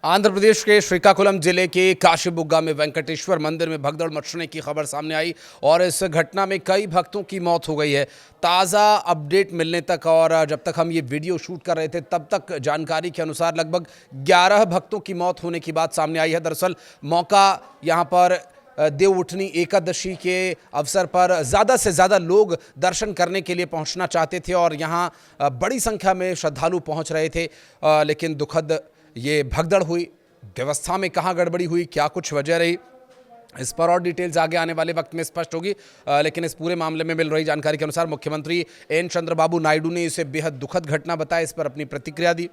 आंध्र प्रदेश के श्रीकाकुलम जिले के काशीबुग्गा में वेंकटेश्वर मंदिर में भगदड़ मचने की खबर सामने आई और इस घटना में कई भक्तों की मौत हो गई है। ताज़ा अपडेट मिलने तक और जब तक हम ये वीडियो शूट कर रहे थे तब तक जानकारी के अनुसार लगभग 11 भक्तों की मौत होने की बात सामने आई है। दरअसल मौका यहाँ पर देव उठनी एकादशी के अवसर पर ज़्यादा से ज़्यादा लोग दर्शन करने के लिए पहुंचना चाहते थे और यहां बड़ी संख्या में श्रद्धालु पहुंच रहे थे, लेकिन दुखद ये भगदड़ हुई। व्यवस्था में कहां गड़बड़ी हुई, क्या कुछ वजह रही, इस पर और डिटेल्स आगे आने वाले वक्त में स्पष्ट होगी। लेकिन इस पूरे मामले में मिल रही जानकारी के अनुसार मुख्यमंत्री एन चंद्रबाबू नायडू ने इसे बेहद दुखद घटना बताया, इस पर अपनी प्रतिक्रिया दी।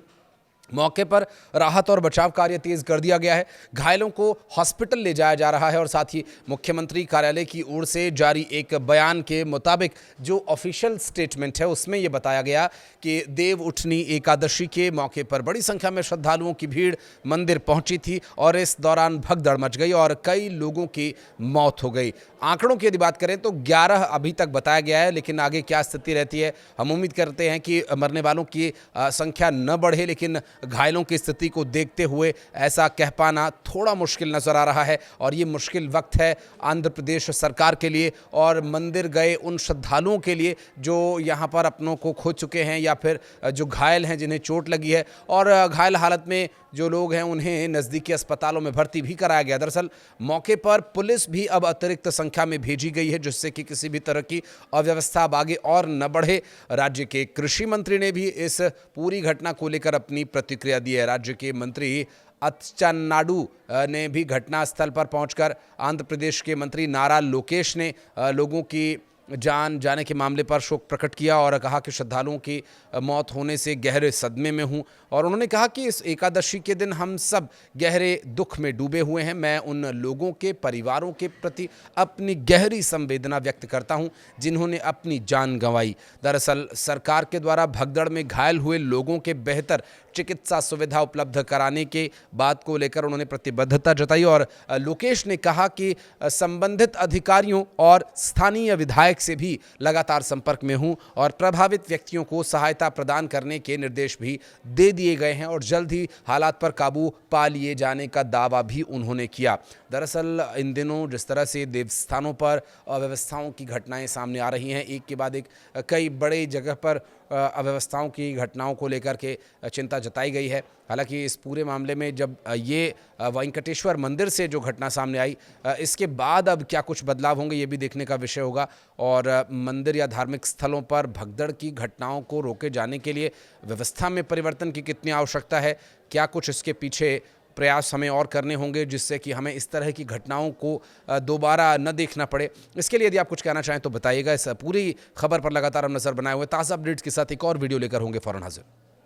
मौके पर राहत और बचाव कार्य तेज कर दिया गया है। घायलों को हॉस्पिटल ले जाया जा रहा है और साथ ही मुख्यमंत्री कार्यालय की ओर से जारी एक बयान के मुताबिक जो ऑफिशियल स्टेटमेंट है उसमें यह बताया गया कि देव उठनी एकादशी के मौके पर बड़ी संख्या में श्रद्धालुओं की भीड़ मंदिर पहुंची थी और इस दौरान भगदड़ मच गई और कई लोगों की मौत हो गई। आंकड़ों की यदि बात करें तो 11 अभी तक बताया गया है, लेकिन आगे क्या स्थिति रहती है हम उम्मीद करते हैं कि मरने वालों की संख्या न बढ़े, लेकिन घायलों की स्थिति को देखते हुए ऐसा कह पाना थोड़ा मुश्किल नजर आ रहा है। और ये मुश्किल वक्त है आंध्र प्रदेश सरकार के लिए और मंदिर गए उन श्रद्धालुओं के लिए जो यहाँ पर अपनों को खो चुके हैं या फिर जो घायल हैं, जिन्हें चोट लगी है और घायल हालत में जो लोग हैं उन्हें नज़दीकी अस्पतालों में भर्ती भी कराया गया। दरअसल मौके पर पुलिस भी अब अतिरिक्त संख्या में भेजी गई है जिससे कि किसी भी तरह की अव्यवस्था अब आगे और न बढ़े। राज्य के कृषि मंत्री ने भी इस पूरी घटना को लेकर अपनी प्रतिक्रिया दी है। राज्य के मंत्री अच्चन्नाडु ने भी घटनास्थल पर पहुंचकर आंध्र प्रदेश के मंत्री नारा लोकेश ने लोगों की जान जाने के मामले पर शोक प्रकट किया और कहा कि श्रद्धालुओं की मौत होने से गहरे सदमे में हूं और उन्होंने कहा कि इस एकादशी के दिन हम सब गहरे दुख में डूबे हुए हैं। मैं उन लोगों के परिवारों के प्रति अपनी गहरी संवेदना व्यक्त करता हूं जिन्होंने अपनी जान गंवाई। दरअसल सरकार के द्वारा भगदड़ में घायल हुए लोगों के बेहतर चिकित्सा सुविधा उपलब्ध कराने के बात को लेकर उन्होंने प्रतिबद्धता जताई और लोकेश ने कहा कि संबंधित अधिकारियों और स्थानीय विधायक से भी लगातार संपर्क में हूं और प्रभावित व्यक्तियों को सहायता प्रदान करने के निर्देश भी दे दिए गए हैं और जल्द ही हालात पर काबू पा लिए जाने का दावा भी उन्होंने किया। दरअसल इन दिनों जिस तरह से देवस्थानों पर अव्यवस्थाओं की घटनाएं सामने आ रही हैं, एक के बाद एक कई बड़े जगह पर अव्यवस्थाओं की घटनाओं को लेकर के चिंता जताई गई है। हालांकि इस पूरे मामले में जब ये वेंकटेश्वर मंदिर से जो घटना सामने आई, इसके बाद अब क्या कुछ बदलाव होंगे ये भी देखने का विषय होगा और मंदिर या धार्मिक स्थलों पर भगदड़ की घटनाओं को रोके जाने के लिए व्यवस्था में परिवर्तन की कितनी आवश्यकता है, क्या कुछ इसके पीछे प्रयास हमें और करने होंगे जिससे कि हमें इस तरह की घटनाओं को दोबारा न देखना पड़े। इसके लिए यदि आप कुछ कहना चाहें तो बताइएगा। इस पूरी खबर पर लगातार हम नजर बनाए हुए ताज़ा अपडेट्स के साथ एक और वीडियो लेकर होंगे फौरन हाजिर।